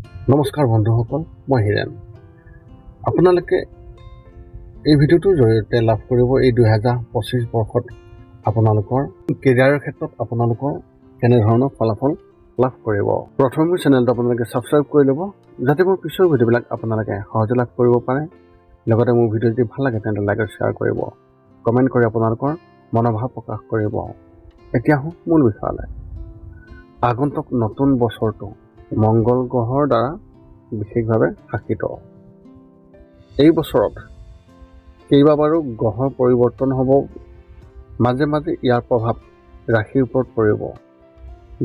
নমস্কাৰ বন্ধুসকল, মই হিৰেন। আপোনালোকে এই ভিডিঅ'টোৰ জৰিয়তে লাভ কৰিব এই 2025 বৰ্ষত আপোনালোকৰ কেৰিয়াৰৰ ক্ষেত্ৰত আপোনালোকৰ কেনেধৰণৰ ফলাফল লাভ কৰিব। প্ৰথমে মোৰ চেনেলটো আপোনালোকে ছাবস্ক্ৰাইব কৰি ল'ব, যাতে মোৰ পিছৰ ভিডিঅ'বিলাক আপোনালোকে সহজে লাভ কৰিব পাৰে। লগতে মোৰ ভিডিঅ' যদি ভাল লাগে তেন্তে লাইক আৰু শ্বেয়াৰ কৰিব, কমেণ্ট কৰি আপোনালোকৰ মনোভাৱ প্ৰকাশ কৰিব। এতিয়া আহোঁ মূল বিষয়লৈ। আগন্তুক নতুন বছৰটো মংগল গ্ৰহৰ দ্বাৰা বিশেষভাৱে শাসিত। এই বছৰত কেইবাবাৰো গ্ৰহৰ পৰিৱৰ্তন হ'ব, মাজে মাজে ইয়াৰ প্ৰভাৱ ৰাশিৰ ওপৰত পৰিব।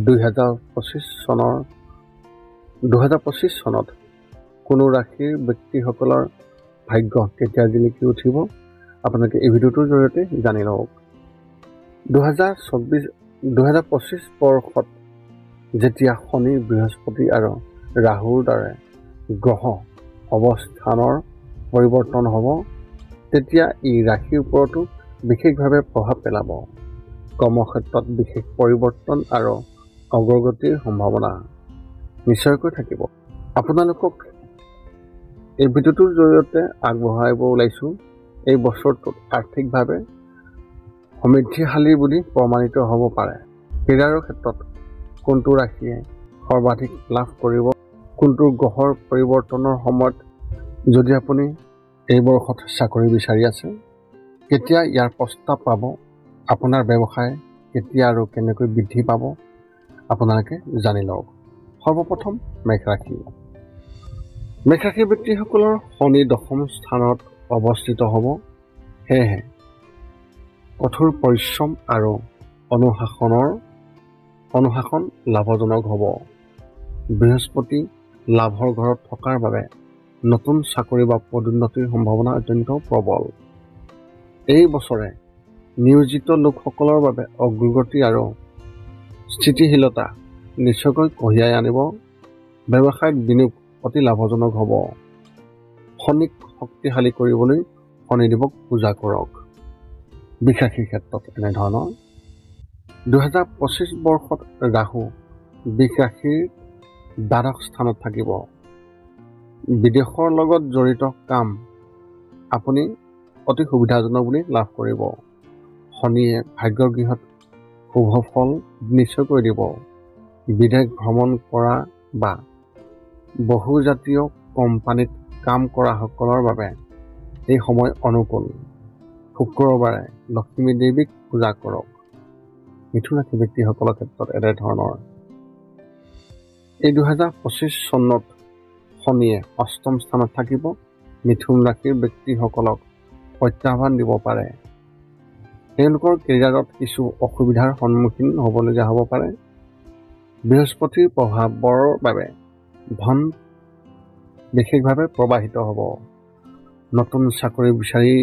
2025 চনত কোনো ৰাশিৰ ব্যক্তিসকলৰ ভাগ্য কেতিয়া জিলিকি উঠিব আপোনালোকে এই ভিডিঅ'টোৰ জৰিয়তে জানি লওক। 2025 বৰ্ষত যেতিয়া শনি, বৃহস্পতি আৰু ৰাহুৰ দৰে গ্ৰহ অৱস্থানৰ পৰিৱৰ্তন হ'ব, তেতিয়া ই ৰাশিৰ ওপৰতো বিশেষভাৱে প্ৰভাৱ পেলাব। কৰ্মক্ষেত্ৰত বিশেষ পৰিৱৰ্তন আৰু অগ্ৰগতিৰ সম্ভাৱনা নিশ্চয়কৈ থাকিব। আপোনালোকক এই ভিডিঅ'টোৰ জৰিয়তে আগবঢ়াব ওলাইছোঁ, এই বছৰটোত আৰ্থিকভাৱে সমৃদ্ধিশালী বুলি প্ৰমাণিত হ'ব পাৰে। কেৰিয়াৰৰ ক্ষেত্ৰত কোনটো ৰাশিয়ে সৰ্বাধিক লাভ কৰিব, কোনটো গ্ৰহৰ পৰিৱৰ্তনৰ সময়ত, যদি আপুনি এই বৰ্ষত চাকৰি বিচাৰি আছে, কেতিয়া ইয়াৰ প্ৰস্তাৱ পাব, আপোনাৰ ব্যৱসায় কেতিয়া আৰু কেনেকৈ বৃদ্ধি পাব আপোনালোকে জানি লওক। সৰ্বপ্ৰথম মেষ ৰাশি। মেষ ৰাশিৰ ব্যক্তিসকলৰ শনি দশম স্থানত অৱস্থিত হ'ব, সেয়েহে কঠোৰ পৰিশ্ৰম আৰু অনুশাসন লাভজনক হ'ব। বৃহস্পতি লাভৰ ঘৰত থকাৰ বাবে নতুন চাকৰি বা পদোন্নতিৰ সম্ভাৱনা অত্যন্ত প্ৰবল। এই বছৰে নিয়োজিত লোকসকলৰ বাবে অগ্ৰগতি আৰু স্থিতিশীলতা নিশ্চয়কৈ কঢ়িয়াই আনিব। ব্যৱসায়ত বিনিয়োগ অতি লাভজনক হ'ব। শনিক শক্তিশালী কৰিবলৈ শনিদেৱক পূজা কৰক। বৃষ ৰাশিৰ ক্ষেত্ৰত এনেধৰণৰ 2025 বৰ্ষত ৰাহু বৃষ ৰাশিৰ দ্বাদশ স্থানত থাকিব। বিদেশৰ লগত জড়িত কাম আপুনি অতি সুবিধাজনক বুলি লাভ কৰিব। শনিয়ে ভাগ্যৰ গৃহত শুভ ফল নিশ্চয়কৈ দিব। বিদেশ ভ্ৰমণ কৰা বা বহুজাতীয় কোম্পানীত কাম কৰাসকলৰ বাবে এই সময় অনুকূল। শুক্ৰবাৰে লক্ষ্মী দেৱীক পূজা কৰক। মিথুন ৰাশি ব্যক্তিসকলৰ ক্ষেত্ৰত এনেধৰণৰ এই 2025 চনত শনিয়ে অষ্টম স্থানত থাকিব। মিথুন ৰাশিৰ ব্যক্তিসকলক প্ৰত্যাহ্বান দিব পাৰে। তেওঁলোকৰ কেৰিয়াৰত কিছু অসুবিধাৰ সন্মুখীন হ'বলগীয়া হ'ব পাৰে। বৃহস্পতিৰ প্ৰভাৱৰ বাবে ধন বিশেষভাৱে প্ৰবাহিত হ'ব। নতুন চাকৰি বিচাৰি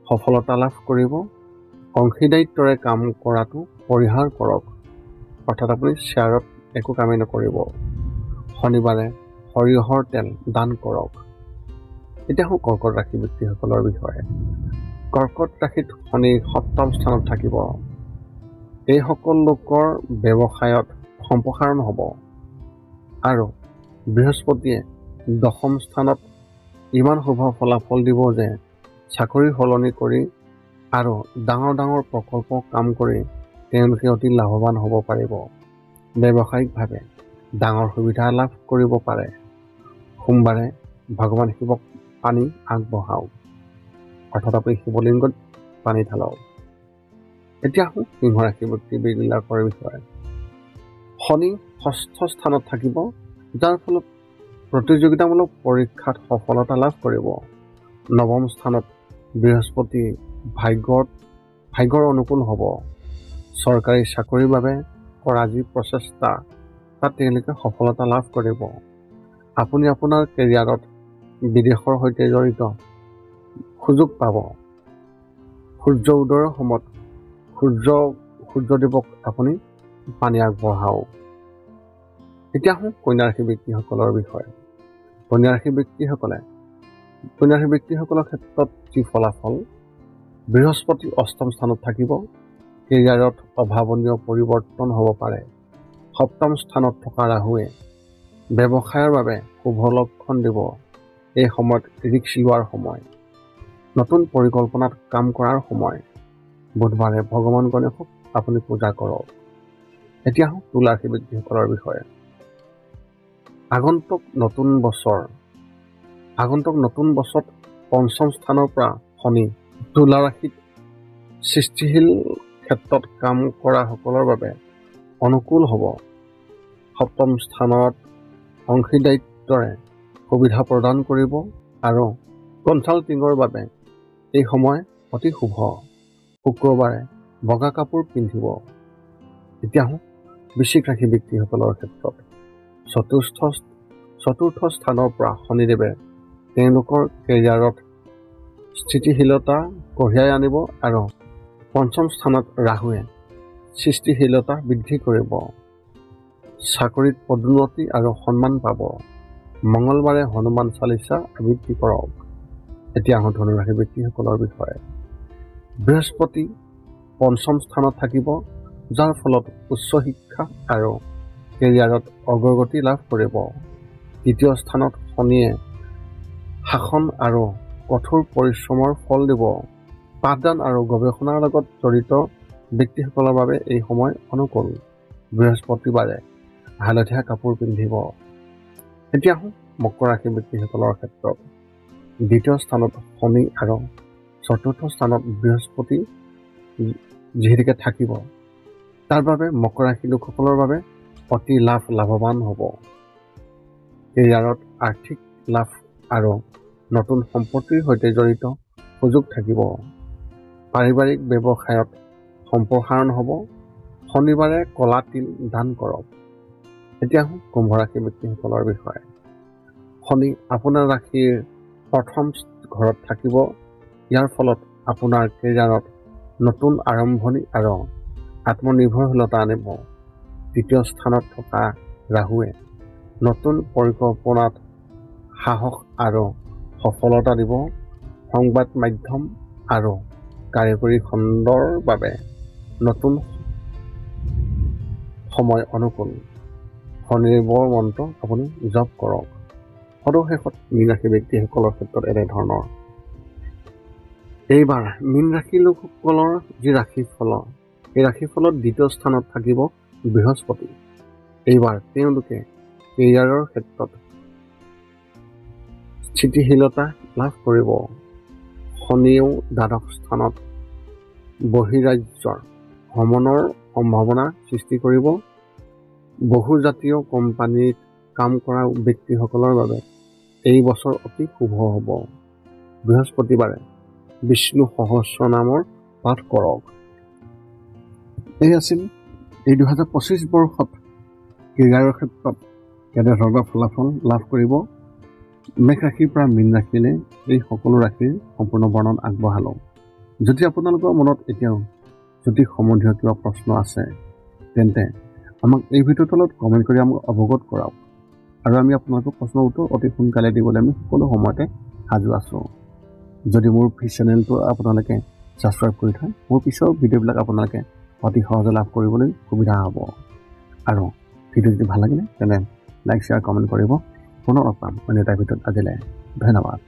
সফলতা লাভ কৰিব। অংশীদাৰিত্বৰে কাম কৰাটো পৰিহাৰ কৰক, অৰ্থাৎ আপুনি শ্বেয়াৰত একো কামেই নকৰিব। শনিবাৰে সৰিয়হৰ তেল দান কৰক। এতিয়া হওক কৰ্কট ৰাশি ব্যক্তিসকলৰ বিষয়ে। কৰ্কট ৰাশিত শনি সপ্তম স্থানত থাকিব। এইসকল লোকৰ ব্যৱসায়ত সম্প্ৰসাৰণ হ'ব আৰু বৃহস্পতিয়ে দশম স্থানত ইমান শুভ ফলাফল দিব যে চাকৰি সলনি কৰি আৰু ডাঙৰ ডাঙৰ প্ৰকল্প কাম কৰি তেওঁলোকে অতি লাভৱান হ'ব পাৰিব। ব্যৱসায়িকভাৱে ডাঙৰ সুবিধা লাভ কৰিব পাৰে। সোমবাৰে ভগৱান শিৱক পানী আগবঢ়াওক, অৰ্থাৎ আপুনি শিৱলিংগত পানী ঢালক। এতিয়া আহোঁ সিংহ ৰাশি ব্যক্তিবিলাকৰ বিষয়ে। শনি ষষ্ঠ স্থানত থাকিব, যাৰ ফলত প্ৰতিযোগিতামূলক পৰীক্ষাত সফলতা লাভ কৰিব। নৱম স্থানত বৃহস্পতি ভাগ্যৰ অনুকূল হ'ব। চৰকাৰী চাকৰিৰ বাবে কৰা যি প্ৰচেষ্টা তাত তেওঁলোকে সফলতা লাভ কৰিব। আপুনি আপোনাৰ কেৰিয়াৰত বিদেশৰ সৈতে জড়িত সুযোগ পাব। সূৰ্য উদয়ৰ সময়ত সূৰ্যদেৱক আপুনি পানী আগবঢ়াওক। এতিয়া আহোঁ কন্যা ৰাশি ব্যক্তিসকলৰ বিষয়ে। কন্যা ৰাশি ব্যক্তিসকলৰ ক্ষেত্ৰত যি ফলাফল, বৃহস্পতি অষ্টম স্থানত থাকিব। কেৰিয়াৰত অভাৱনীয় পৰিৱৰ্তন হ'ব পাৰে। সপ্তম স্থানত থকা ৰাহুৱে ব্যৱসায়ৰ বাবে শুভ লক্ষণ দিব। এই সময়ত ৰিস্ক লোৱাৰ সময়, নতুন পৰিকল্পনাত কাম কৰাৰ সময়। বুধবাৰে ভগৱান গণেশক আপুনি পূজা কৰক। এতিয়া তুলা ৰাশি ব্যক্তিসকলৰ বিষয়ে। আগন্তুক নতুন বছৰত পঞ্চম স্থানৰ পৰা শনি তুলা ৰাশিত সৃষ্টিশীল ক্ষেত্ৰত কাম কৰা সকলৰ বাবে অনুকূল হ'ব। সপ্তম স্থানত অংশীদাৰিত্বৰে সুবিধা প্ৰদান কৰিব আৰু কনচাল্টিঙৰ বাবে এই সময় অতি শুভ। শুক্ৰবাৰে বগা কাপোৰ পিন্ধিব। এতিয়া বৃশ্চিক ৰাশি ব্যক্তিসকলৰ ক্ষেত্ৰত চতুৰ্থ স্থানৰ পৰা শনিদেৱে তেওঁলোকৰ কেৰিয়াৰত স্থিতিশীলতা কঢ়িয়াই আনিব আৰু পঞ্চম স্থানত ৰাহুৱে সৃষ্টিশীলতা বৃদ্ধি কৰিব। চাকৰিত পদোন্নতি আৰু সন্মান পাব। মঙলবাৰে হনুমান চালিচা আবৃত্তি কৰক। এতিয়া ধনুৰাশি ব্যক্তিসকলৰ বিষয়ে। বৃহস্পতি পঞ্চম স্থানত থাকিব, যাৰ ফলত উচ্চ শিক্ষা আৰু কেৰিয়াৰত অগ্ৰগতি লাভ কৰিব। তৃতীয় স্থানত শনিয়ে শাসন আৰু কঠোৰ পৰিশ্ৰমৰ ফল দিব। পাঠদান আৰু গৱেষণাৰ লগত জড়িত ব্যক্তিসকলৰ বাবে এই সময় অনুকূল। বৃহস্পতিবাৰে হালধীয়া কাপোৰ পিন্ধিব। এতিয়া মকৰ ৰাশি ব্যক্তিসকলৰ ক্ষেত্ৰত। দ্বিতীয় স্থানত শনি আৰু চতুৰ্থ স্থানত বৃহস্পতি যিহেতুকে থাকিব, তাৰ বাবে মকৰ ৰাশি লোকসকলৰ বাবে অতি লাভৱান হ'ব। কেৰিয়াৰত আৰ্থিক লাভ আৰু নতুন সম্পত্তিৰ সৈতে জড়িত সুযোগ থাকিব। পাৰিবাৰিক ব্যৱসায়ত সম্প্ৰসাৰণ হ'ব। শনিবাৰে কলা তিল দান কৰক। এতিয়া কুম্ভ ৰাশি ব্যক্তিসকলৰ বিষয়ে। শনি আপোনাৰ ৰাশিৰ প্ৰথম ঘৰত থাকিব। ইয়াৰ ফলত আপোনাৰ কেৰিয়াৰত নতুন আৰম্ভণি আৰু আত্মনিৰ্ভৰশীলতা আনিব। তৃতীয় স্থানত থকা ৰাহুৱে নতুন পৰিকল্পনাত সাহস আৰু সফলতা দিব। সংবাদ মাধ্যম আৰু কাৰিকৰী খণ্ডৰ বাবে নতুন সময় অনুকূল। শনিদেৱৰ মন্ত্ৰ আপুনি জপ কৰক। সদশেষত মীন ৰাশি ব্যক্তিসকলৰ ক্ষেত্ৰত এনেধৰণৰ। এইবাৰ মীন ৰাশি লোকসকলৰ যি ৰাশিফল, এই ৰাশিফলত দ্বিতীয় স্থানত থাকিব বৃহস্পতি। এইবাৰ তেওঁলোকে কেৰিয়াৰৰ ক্ষেত্ৰত স্থিতিশীলতা লাভ কৰিব। শনিয়েও দ্বাদশ স্থানত বহিৰাজ্যৰ ভ্ৰমণৰ সম্ভাৱনা সৃষ্টি কৰিব। বহুজাতীয় কোম্পানীত কাম কৰা ব্যক্তিসকলৰ বাবে এই বছৰ অতি শুভ হ'ব। বৃহস্পতিবাৰে বিষ্ণু সহস্ৰনামৰ পাঠ কৰক। এই আছিল এই 2025 বৰ্ষত কেৰিয়াৰৰ ক্ষেত্ৰত কেনেধৰণৰ ফলাফল লাভ কৰিব। মেষ ৰাশিৰ পৰা মীন ৰাশিলৈ এই সকলো ৰাশিৰ সম্পূৰ্ণ বৰ্ণন আগবঢ়ালোঁ। যদি আপোনালোকৰ মনত এতিয়াও জ্যোতিষ সম্বন্ধীয় কিবা প্ৰশ্ন আছে, তেন্তে আমাক এই ভিডিঅ'ৰ তলত কমেণ্ট কৰি আমাক অৱগত কৰাওক আৰু আমি আপোনালোকৰ প্ৰশ্নৰ উত্তৰ অতি সোনকালে দিবলৈ আমি সকলো সময়তে সাজু আছোঁ। যদি মোৰ চেনেলটো আপোনালোকে ছাবস্ক্ৰাইব কৰি থয়, মোৰ পিছৰ ভিডিঅ'বিলাক আপোনালোকে অতি সহজে লাভ কৰিবলৈ সুবিধা হ'ব। আৰু ভিডিঅ' যদি ভাল লাগিলে তেনে লাইক, শ্বেয়াৰ, কমেণ্ট কৰিব। পুনৰ লগ পাম অন্য এটা ভিডিঅ'ত। আজিলৈ ধন্যবাদ।